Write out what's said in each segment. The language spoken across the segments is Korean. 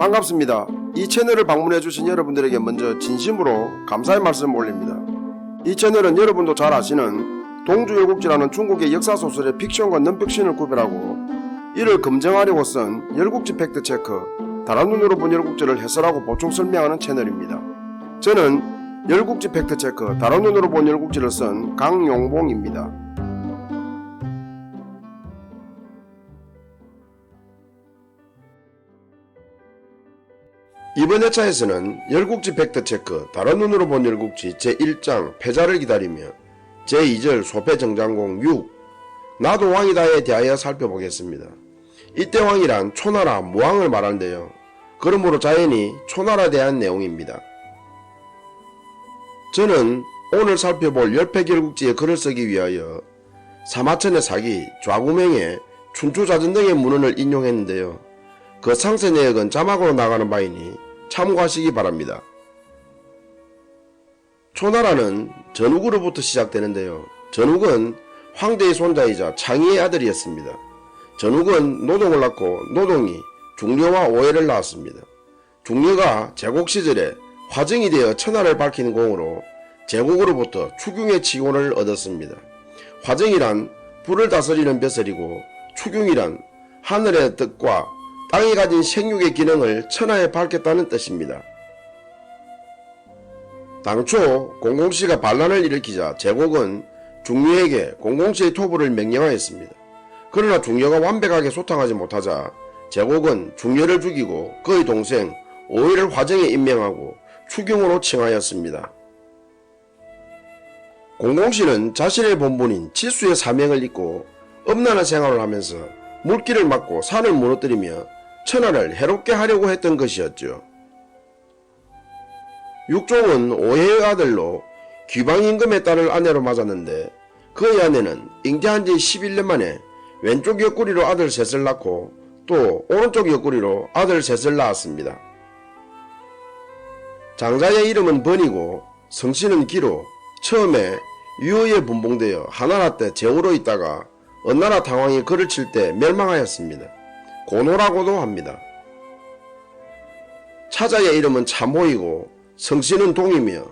반갑습니다. 이 채널을 방문해주신 여러분들에게 먼저 진심으로 감사의 말씀 올립니다. 이 채널은 여러분도 잘 아시는 동주열국지라는 중국의 역사소설의 픽션과 넌픽션을 구별하고 이를 검증하려고 쓴 열국지 팩트체크, 다른 눈으로 본 열국지를 해설하고 보충 설명하는 채널입니다. 저는 열국지 팩트체크, 다른 눈으로 본 열국지를 쓴 강용봉입니다. 이번 회차에서는 열국지 팩트체크, 다른 눈으로 본 열국지 제1장 패자를 기다리며 제2절 소패정장공 6 나도 왕이다에 대하여 살펴보겠습니다. 이때 왕이란 초나라 무왕을 말하는데요. 그러므로 자연히 초나라에 대한 내용입니다. 저는 오늘 살펴볼 열패열국지의 글을 쓰기 위하여 사마천의 사기, 좌구명의 춘추자전 등의 문헌을 인용했는데요. 그 상세 내역은 자막으로 나가는 바이니 참고하시기 바랍니다. 초나라는 전욱으로부터 시작되는데요. 전욱은 황제의 손자이자 창의의 아들이었습니다. 전욱은 노동을 낳고 노동이 중려와 오해를 낳았습니다. 중려가 제국 시절에 화정이 되어 천하를 밝히는 공으로 제국으로부터 추궁의 칭호를 얻었습니다. 화정이란 불을 다스리는 벼슬이고 추궁이란 하늘의 뜻과 땅이 가진 생육의 기능을 천하에 밝혔다는 뜻입니다. 당초 공공씨가 반란을 일으키자 제국은 중려에게 공공씨의 토부를 명령하였습니다. 그러나 중려가 완벽하게 소탕하지 못하자 제국은 중려를 죽이고 그의 동생 오해를 화정에 임명하고 추경으로 칭하였습니다. 공공씨는 자신의 본분인 치수의 사명을 잇고 엄난한 생활을 하면서 물길을 막고 산을 무너뜨리며 천하를 해롭게 하려고 했던 것이었죠. 육종은 오해의 아들로 귀방임금의 딸을 아내로 맞았는데 그의 아내는 잉태한 지 11년 만에 왼쪽 옆구리로 아들 셋을 낳고 또 오른쪽 옆구리로 아들 셋을 낳았습니다. 장자의 이름은 번이고 성씨는 기로 처음에 유효에 분봉되어 하나라 때 제후로 있다가 언나라 당왕이 그를 칠 때 멸망하였습니다. 고노라고도 합니다. 차자의 이름은 참호이고 성씨는 동이며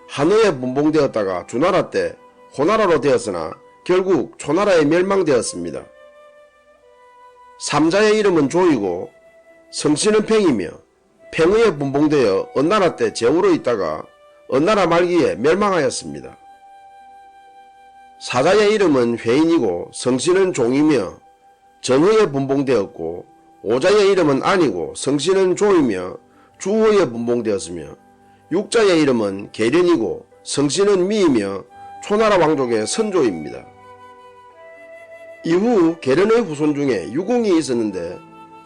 한의에 분봉되었다가 주나라 때 호나라로 되었으나 결국 초나라에 멸망되었습니다. 삼자의 이름은 조이고 성씨는 팽이며 팽의에 분봉되어 언나라 때 제후로 있다가 언나라 말기에 멸망하였습니다. 사자의 이름은 회인이고 성씨는 종이며 정의에 분봉되었고 오자의 이름은 안이고 성씨는 조이며 주호에 분봉되었으며 육자의 이름은 계련이고 성씨는 미이며 초나라 왕족의 선조입니다. 이후 계련의 후손 중에 유궁이 있었는데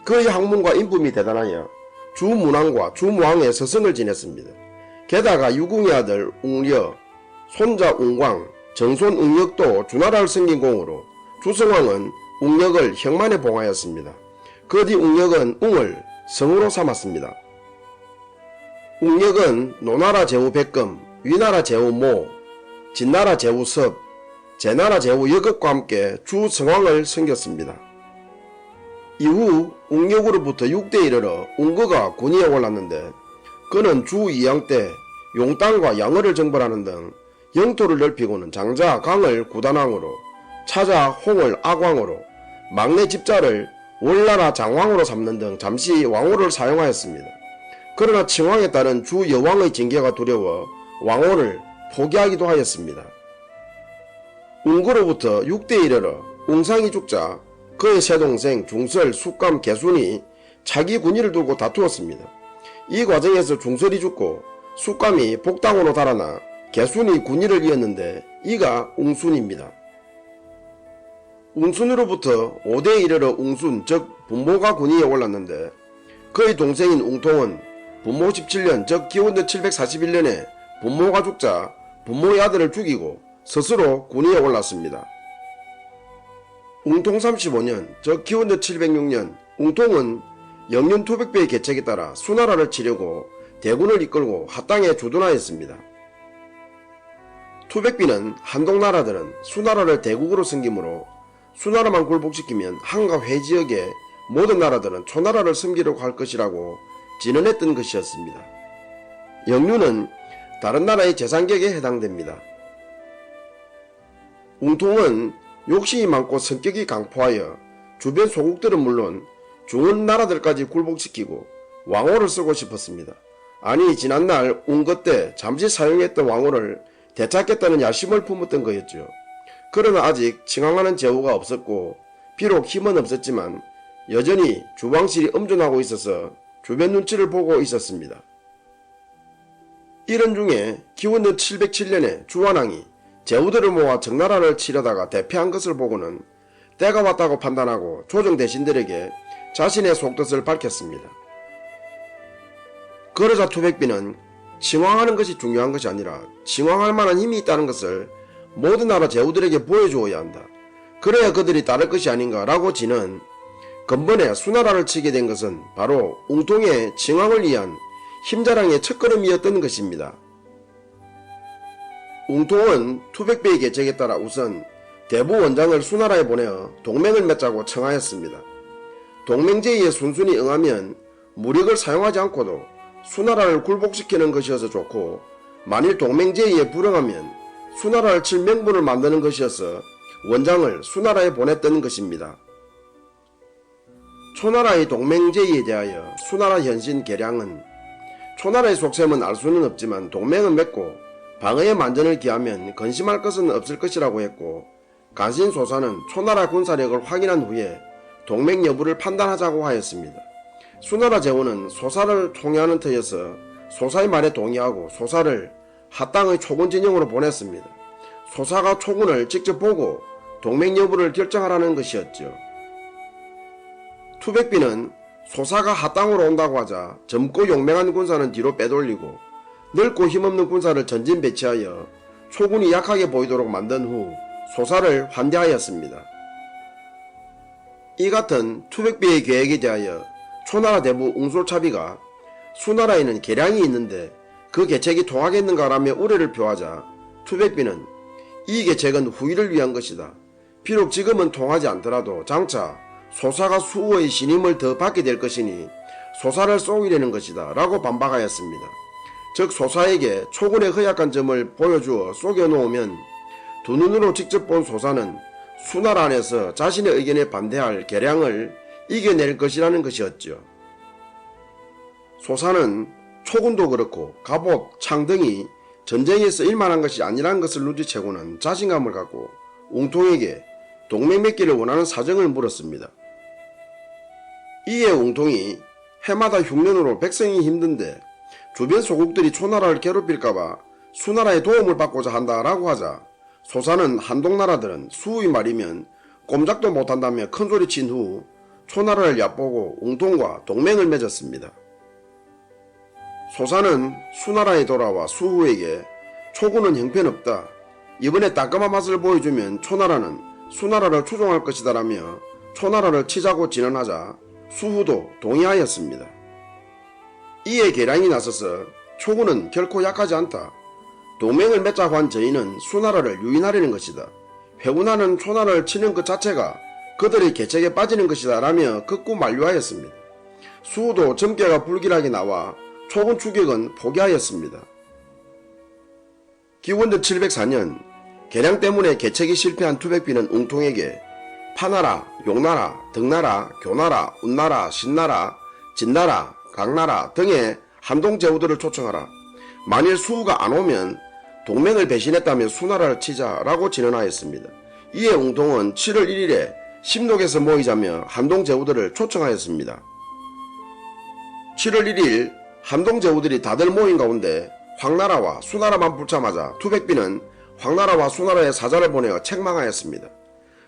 그의 학문과 인품이 대단하여 주문왕과 주무왕의 서성을 지냈습니다. 게다가 유궁의 아들 웅려, 손자 웅광, 정손 웅역도 주나라를 섬긴 공으로 주성왕은 웅역을 형만에 봉하였습니다. 그 뒤 웅역은 웅을 성으로 삼았습니다. 웅역은 노나라 제후 백금, 위나라 제후 모, 진나라 제후 섭, 제나라 제후 여급과 함께 주성왕을 섬겼습니다. 이후 웅역으로부터 6대에 이르러 웅거가 군위에 올랐는데 그는 주 2왕 때 용땅과 양어를 정벌하는 등 영토를 넓히고는 장자 강을 구단왕으로, 차자 홍을 악왕으로, 막내 집자를 월나라 장왕으로 삼는 등 잠시 왕호를 사용하였습니다. 그러나 칭왕에 따른 주 여왕의 징계가 두려워 왕호를 포기하기도 하였습니다. 웅거로부터 6대에 이르러 웅상이 죽자 그의 세 동생 중설, 숙감, 개순이 자기 군위를 두고 다투었습니다. 이 과정에서 중설이 죽고 숙감이 복당으로 달아나 개순이 군위를 이었는데 이가 웅순입니다. 웅순으로부터 5대에 이르러 웅순 즉 분모가 군위에 올랐는데 그의 동생인 웅통은 분모 17년 즉 기원전 741년에 분모가 죽자 분모의 아들을 죽이고 스스로 군위에 올랐습니다. 웅통 35년 즉 기원전 706년 웅통은 영년 투백배의 계책에 따라 수나라를 치려고 대군을 이끌고 하땅에 주둔하였습니다. 투백비는 한동나라들은 수나라를 대국으로 섬기므로 수나라만 굴복시키면 한과 회지역의 모든 나라들은 초나라를 섬기려고 할 것이라고 진언했던 것이었습니다. 영유는 다른 나라의 재상격에 해당됩니다. 웅통은 욕심이 많고 성격이 강포하여 주변 소국들은 물론 중원 나라들까지 굴복시키고 왕호를 쓰고 싶었습니다. 아니 지난날 웅거 때 잠시 사용했던 왕호를 되찾겠다는 야심을 품었던 거였죠. 그러나 아직 칭왕하는 제후가 없었고 비록 힘은 없었지만 여전히 주왕실이 엄존하고 있어서 주변 눈치를 보고 있었습니다. 이런 중에 기원전 707년에 주완왕이 제후들을 모아 정나라를 치려다가 대패한 것을 보고는 때가 왔다고 판단하고 조정 대신들에게 자신의 속뜻을 밝혔습니다. 그러자 투백비는 칭왕하는 것이 중요한 것이 아니라 칭왕할 만한 힘이 있다는 것을 모든 나라 제후들에게 보여주어야 한다. 그래야 그들이 따를 것이 아닌가 라고 지는 근본에 수나라를 치게 된 것은 바로 웅통의 칭왕을 위한 힘자랑의 첫걸음이었던 것입니다. 웅통은 투백비의 계책에 따라 우선 대부 원장을 수나라에 보내어 동맹을 맺자고 청하였습니다. 동맹제의에 순순히 응하면 무력을 사용하지 않고도 수나라를 굴복시키는 것이어서 좋고, 만일 동맹제의에 불응하면 수나라를 칠 명분을 만드는 것이어서 원장을 수나라에 보냈던 것입니다. 초나라의 동맹제의에 대하여 수나라 현신 계량은 초나라의 속셈은 알 수는 없지만 동맹은 맺고 방어의 만전을 기하면 근심할 것은 없을 것이라고 했고, 간신소사는 초나라 군사력을 확인한 후에 동맹 여부를 판단하자고 하였습니다. 수나라 제후는 소사를 총애하는 터여서 소사의 말에 동의하고 소사를 하땅의 초군 진영으로 보냈습니다. 소사가 초군을 직접 보고 동맹 여부를 결정하라는 것이었죠. 투백비는 소사가 하땅으로 온다고 하자 젊고 용맹한 군사는 뒤로 빼돌리고 늙고 힘없는 군사를 전진 배치하여 초군이 약하게 보이도록 만든 후 소사를 환대하였습니다. 이 같은 투백비의 계획에 대하여 초나라 대부 웅솔차비가 수나라에는 계량이 있는데 그 계책이 통하겠는가라며 우려를 표하자 투백비는 이 계책은 후일을 위한 것이다. 비록 지금은 통하지 않더라도 장차 소사가 수호의 신임을 더 받게 될 것이니 소사를 쏘이려는 것이다 라고 반박하였습니다. 즉 소사에게 초군의 허약한 점을 보여주어 속여놓으면 두 눈으로 직접 본 소사는 수나라 안에서 자신의 의견에 반대할 계량을 이겨낼 것이라는 것이었죠. 소사는 초군도 그렇고 갑옷, 창 등이 전쟁에 쓰일 만한 것이 아니라는 것을 눈치채고는 자신감을 갖고 웅통에게 동맹 맺기를 원하는 사정을 물었습니다. 이에 웅통이 해마다 흉년으로 백성이 힘든데 주변 소국들이 초나라를 괴롭힐까봐 수나라의 도움을 받고자 한다라고 하자 소사는 한동나라들은 수의 말이면 꼼짝도 못한다며 큰소리 친 후 초나라를 얕보고 웅통과 동맹을 맺었습니다. 소사는 수나라에 돌아와 수후에게 초군은 형편없다. 이번에 따끔한 맛을 보여주면 초나라는 수나라를 추종할 것이다 라며 초나라를 치자고 진언하자 수후도 동의하였습니다. 이에 계량이 나서서 초군은 결코 약하지 않다. 동맹을 맺자고 한 저희는 수나라를 유인하려는 것이다. 회군하는 초나라를 치는 것 자체가 그들의 계책에 빠지는 것이다 라며 극구 만류하였습니다. 수후도 점괘가 불길하게 나와 초군 추격은 포기하였습니다. 기원전 704년 계량 때문에 계책이 실패한 투백비는 웅통에게 파나라, 용나라, 덕나라, 교나라, 운나라, 신나라, 진나라, 강나라 등의 한동 제후들을 초청하라. 만일 수후가 안 오면 동맹을 배신했다며 수나라를 치자라고 진언하였습니다. 이에 웅통은 7월 1일에 심록에서 모이자며 한동 제후들을 초청하였습니다. 7월 1일 한동 제후들이 다들 모인 가운데 황나라와 수나라만 붙자마자 투백비는 황나라와 수나라에 사자를 보내어 책망하였습니다.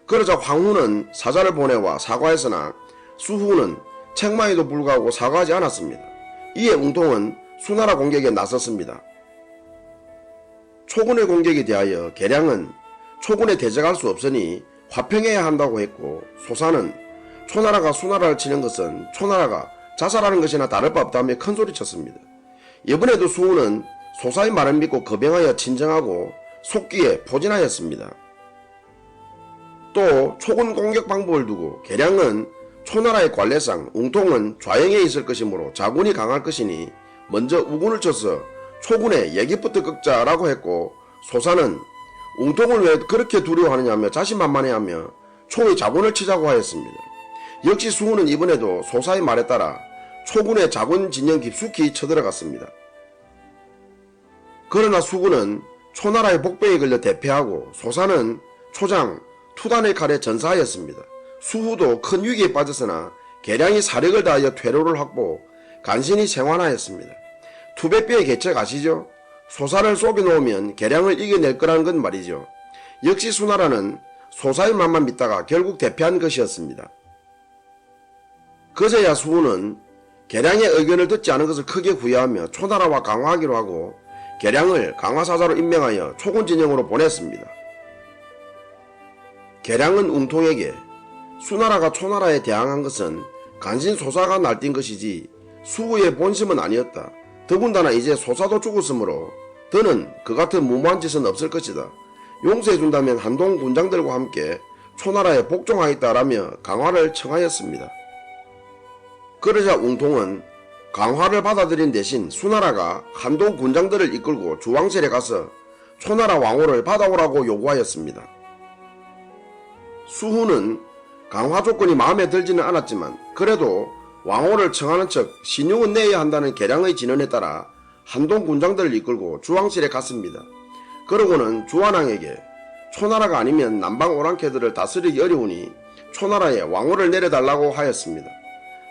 그러자 황후는 사자를 보내와 사과했으나 수후는 책망에도 불구하고 사과하지 않았습니다. 이에 웅통은 수나라 공격에 나섰습니다. 초군의 공격에 대하여 계량은 초군에 대적할 수 없으니 화평해야 한다고 했고, 소사는 초나라가 수나라를 치는 것은 초나라가 자살하는 것이나 다를 바 없다며 큰소리쳤습니다. 이번에도 수후는 소사의 말을 믿고 거병하여 친정하고 속기에 포진하였습니다. 또 초군 공격 방법을 두고 계량은 초나라의 관례상 웅통은 좌영에 있을 것이므로 자군이 강할 것이니 먼저 우군을 쳐서 초군의 예기부터 꺾자라고 했고, 소사는 웅통을 왜 그렇게 두려워하느냐며 자신만만해하며 초의 자군을 치자고 하였습니다. 역시 수훈은 이번에도 소사의 말에 따라 초군의 자군 진영 깊숙이 쳐들어갔습니다. 그러나 수군은 초나라의 복병에 걸려 대패하고, 소사는 초장 투단의 칼에 전사하였습니다. 수후도 큰 위기에 빠졌으나 계량이 사력을 다하여 퇴로를 확보, 간신히 생환하였습니다. 투배뼈의 계책 아시죠? 소사를 속여놓으면 계량을 이겨낼 거라는 건 말이죠. 역시 수나라는 소사의 말만 믿다가 결국 대패한 것이었습니다. 그제야 수훈은 계량의 의견을 듣지 않은 것을 크게 후회하며 초나라와 강화하기로 하고, 계량을 강화사자로 임명하여 초군 진영으로 보냈습니다. 계량은 웅통에게 수나라가 초나라에 대항한 것은 간신 소사가 날뛴 것이지 수후의 본심은 아니었다. 더군다나 이제 소사도 죽었으므로 더는 그 같은 무모한 짓은 없을 것이다. 용서해준다면 한동 군장들과 함께 초나라에 복종하겠다라며 강화를 청하였습니다. 그러자 웅통은 강화를 받아들인 대신 수나라가 한동 군장들을 이끌고 주왕실에 가서 초나라 왕호를 받아오라고 요구하였습니다. 수훈은 강화 조건이 마음에 들지는 않았지만 그래도 왕호를 청하는 척 신용은 내야 한다는 계량의 진언에 따라 한동 군장들을 이끌고 주왕실에 갔습니다. 그러고는 주한왕에게 초나라가 아니면 남방 오랑캐들을 다스리기 어려우니 초나라에 왕호를 내려달라고 하였습니다.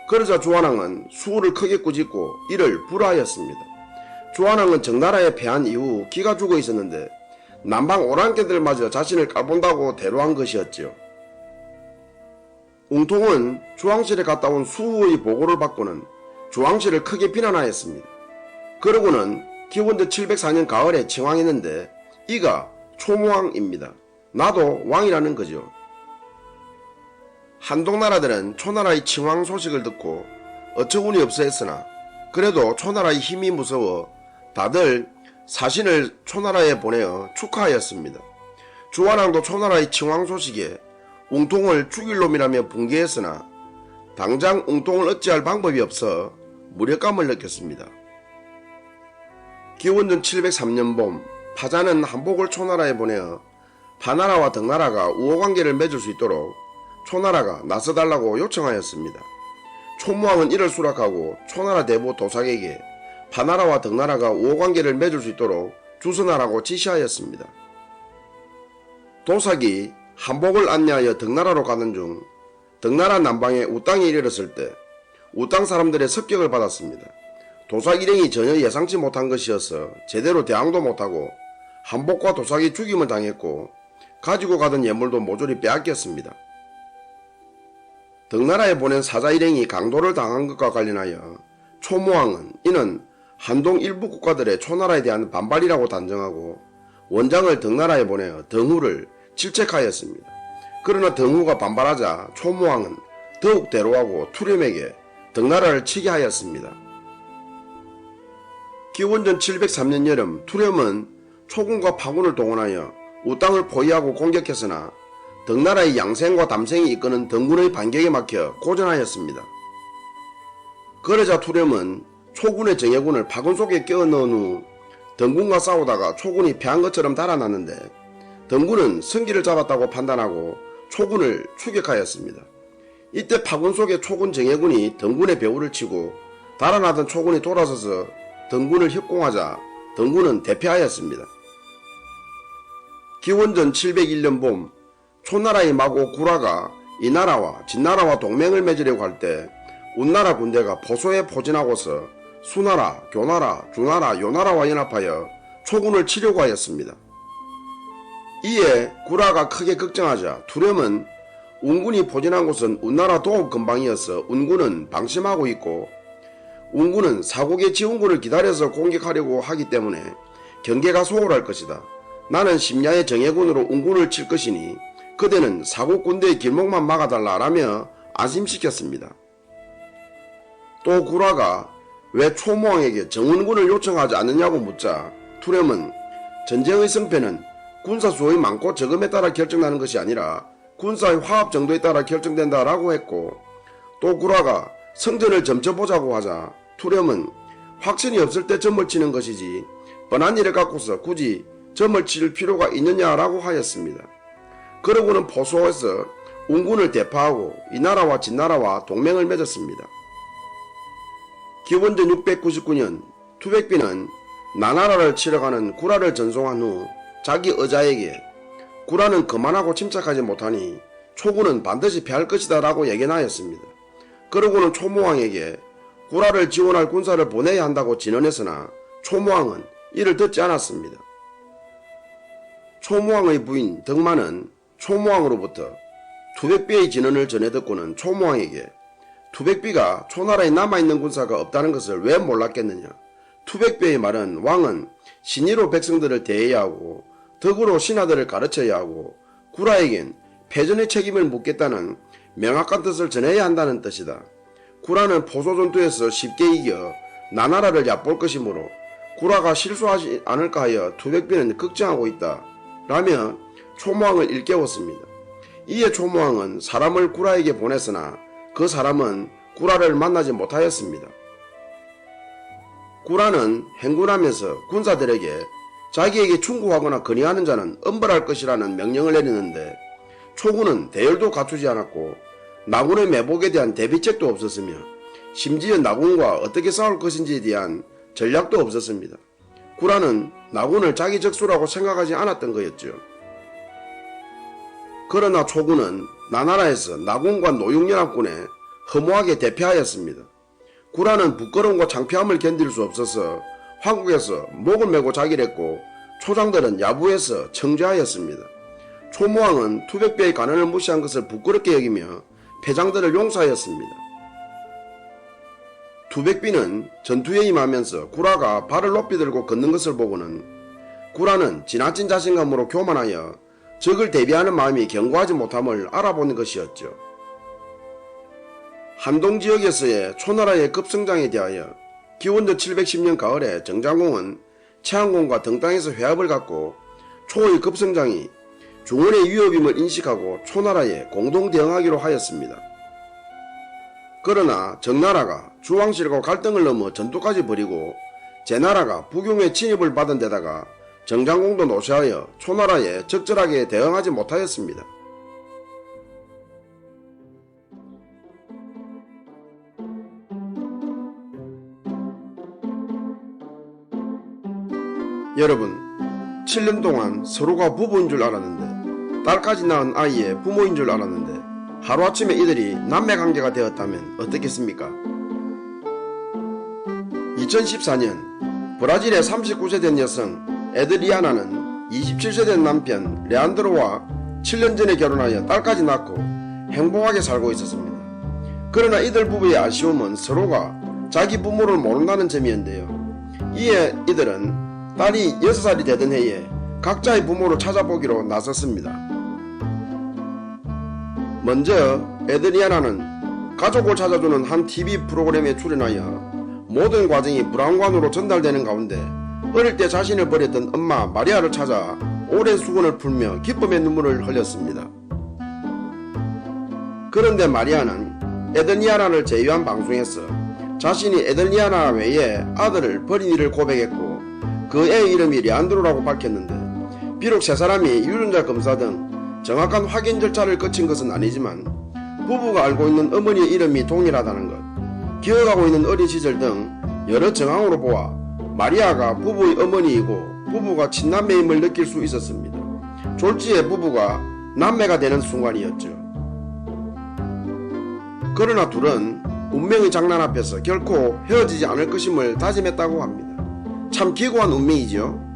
그러자 주한왕은 수후를 크게 꾸짖고 이를 불하하였습니다. 주한왕은 정나라에 패한 이후 기가 죽어 있었는데 남방 오랑캐들마저 자신을 깔본다고 대로한 것이었지요. 웅통은 주왕실에 갔다 온 수후의 보고를 받고는 주왕실을 크게 비난하였습니다. 그러고는 기원전 704년 가을에 칭왕했는데 이가 초무왕입니다. 나도 왕이라는 거죠. 한동나라들은 초나라의 칭왕 소식을 듣고 어처구니 없어 했으나 그래도 초나라의 힘이 무서워 다들 사신을 초나라에 보내어 축하하였습니다. 주한왕도 초나라의 칭왕 소식에 웅통을 죽일 놈이라며 붕괴했으나 당장 웅통을 어찌할 방법이 없어 무력감을 느꼈습니다. 기원전 703년 봄 파자는 한복을 초나라에 보내어 파나라와 덕나라가 우호관계를 맺을 수 있도록 초나라가 나서달라고 요청하였습니다. 초무왕은 이를 수락하고 초나라 대부 도삭에게 파나라와 덕나라가 우호관계를 맺을 수 있도록 주선하라고 지시하였습니다. 도삭이 한복을 안내하여 덕나라로 가는 중 덕나라 남방에 우땅에 이르렀을 때 우땅 사람들의 습격을 받았습니다. 도삭 일행이 전혀 예상치 못한 것이어서 제대로 대항도 못하고 한복과 도삭이 죽임을 당했고 가지고 가던 예물도 모조리 빼앗겼습니다. 덕나라에 보낸 사자 일행이 강도를 당한 것과 관련하여 초무왕은 이는 한동 일부 국가들의 초나라에 대한 반발이라고 단정하고 원장을 덕나라에 보내어 덩후를 질책하였습니다. 그러나 덩후가 반발하자 초무왕은 더욱 대로하고 투렴에게 덕나라를 치게 하였습니다. 기원전 703년 여름 투렴은 초군과 파군을 동원하여 우땅을 포위하고 공격했으나 덕나라의 양생과 담생이 이끄는 덩군의 반격에 막혀 고전하였습니다. 그러자 투렴은 초군의 정예군을 파군 속에 끼워 넣은 후 덩군과 싸우다가 초군이 패한 것처럼 달아났는데 덩군은 승기를 잡았다고 판단하고 초군을 추격하였습니다. 이때 파군 속의 초군 정예군이 덩군의 배후를 치고 달아나던 초군이 돌아서서 덩군을 협공하자 덩군은 대패하였습니다. 기원전 701년 봄 초나라의 마고 구라가 이 나라와 진나라와 동맹을 맺으려고 할 때 운나라 군대가 포소에 포진하고서 수나라, 교나라, 주나라, 요나라와 연합하여 초군을 치려고 하였습니다. 이에 구라가 크게 걱정하자 투렴은 운군이 포진한 곳은 운나라 도읍 근방이어서 운군은 방심하고 있고 운군은 사국의 지원군을 기다려서 공격하려고 하기 때문에 경계가 소홀할 것이다. 나는 심야의 정예군으로 운군을 칠 것이니 그대는 사국 군대의 길목만 막아달라라며 안심시켰습니다. 또 구라가 왜 초무왕에게 정운군을 요청하지 않느냐고 묻자 투렴은 전쟁의 승패는 군사 수의 많고 적음에 따라 결정나는 것이 아니라 군사의 화합 정도에 따라 결정된다라고 했고 또 구라가 성전을 점쳐보자고 하자 투렴은 확신이 없을 때 점을 치는 것이지 뻔한 일을 갖고서 굳이 점을 칠 필요가 있느냐라고 하였습니다. 그러고는 포소에서 운군을 대파하고 이 나라와 진나라와 동맹을 맺었습니다. 기원전 699년 투백비는 나나라를 치러 가는 구라를 전송한 후 자기 의자에게 구라는 그만하고 침착하지 못하니 초군은 반드시 패할 것이다 라고 예견하였습니다. 그러고는 초모왕에게 구라를 지원할 군사를 보내야 한다고 진언했으나 초모왕은 이를 듣지 않았습니다. 초모왕의 부인 덕만은 초모왕으로부터 투백비의 진언을 전해 듣고는 초모왕에게 투백비가 초나라에 남아있는 군사가 없다는 것을 왜 몰랐겠느냐. 투백비의 말은 왕은 신의로 백성들을 대해야 하고 덕으로 신하들을 가르쳐야 하고 구라에겐 패전의 책임을 묻겠다는 명확한 뜻을 전해야 한다는 뜻이다. 구라는 포소전투에서 쉽게 이겨 나나라를 얕볼 것이므로 구라가 실수하지 않을까 하여 투백비는 걱정하고 있다 라며 초모왕을 일깨웠습니다. 이에 초모왕은 사람을 구라에게 보냈으나 그 사람은 구라를 만나지 못하였습니다. 구라는 행군하면서 군사들에게 자기에게 충고하거나 건의하는 자는 엄벌할 것이라는 명령을 내리는데 초군은 대열도 갖추지 않았고 나군의 매복에 대한 대비책도 없었으며 심지어 나군과 어떻게 싸울 것인지에 대한 전략도 없었습니다. 구라는 나군을 자기 적수라고 생각하지 않았던 거였죠. 그러나 초군은 나나라에서 나군과 노육연합군에 허무하게 대패하였습니다. 구라는 부끄러움과 창피함을 견딜 수 없어서 황국에서 목을 메고 자기를 했고 초장들은 야부에서 청죄하였습니다. 초모왕은 투백비의 가난을 무시한 것을 부끄럽게 여기며 패장들을 용서하였습니다. 투백비는 전투에 임하면서 구라가 발을 높이 들고 걷는 것을 보고는 구라는 지나친 자신감으로 교만하여 적을 대비하는 마음이 견고하지 못함을 알아보는 것이었죠. 한동지역에서의 초나라의 급성장에 대하여 기원전 710년 가을에 정장공은 채안공과 등땅에서 회합을 갖고 초의 급성장이 중원의 위협임을 인식하고 초나라에 공동 대응하기로 하였습니다. 그러나 정나라가 주왕실과 갈등을 넘어 전투까지 벌이고 제나라가 부경의 침입을 받은 데다가 정장공도 노쇠하여 초나라에 적절하게 대응하지 못하였습니다. 여러분, 7년 동안 서로가 부부인 줄 알았는데 딸까지 낳은 아이의 부모인 줄 알았는데 하루아침에 이들이 남매관계가 되었다면 어떻겠습니까? 2014년 브라질의 39세 된 여성 에드리아나는 27세 된 남편 레안드로와 7년 전에 결혼하여 딸까지 낳고 행복하게 살고 있었습니다. 그러나 이들 부부의 아쉬움은 서로가 자기 부모를 모른다는 점이었는데요. 이에 이들은 딸이 6살이 되던 해에 각자의 부모를 찾아보기로 나섰습니다. 먼저 에드리아나는 가족을 찾아주는 한 TV 프로그램에 출연하여 모든 과정이 불안관으로 전달되는 가운데 어릴 때 자신을 버렸던 엄마 마리아를 찾아 오랜 수건을 풀며 기쁨의 눈물을 흘렸습니다. 그런데 마리아는 에드리아나를 제외한 방송에서 자신이 에드리아나 외에 아들을 버린 일을 고백했고 그 애 이름이 레안드로라고 밝혔는데 비록 세 사람이 유전자 검사 등 정확한 확인 절차를 거친 것은 아니지만 부부가 알고 있는 어머니의 이름이 동일하다는 것, 기억하고 있는 어린 시절 등 여러 정황으로 보아 마리아가 부부의 어머니이고 부부가 친남매임을 느낄 수 있었습니다. 졸지에 부부가 남매가 되는 순간이었죠. 그러나 둘은 운명의 장난 앞에서 결코 헤어지지 않을 것임을 다짐했다고 합니다. 참 기구한 운명이죠.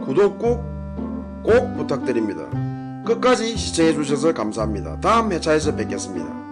구독 꼭 부탁드립니다. 끝까지 시청해주셔서 감사합니다. 다음 회차에서 뵙겠습니다.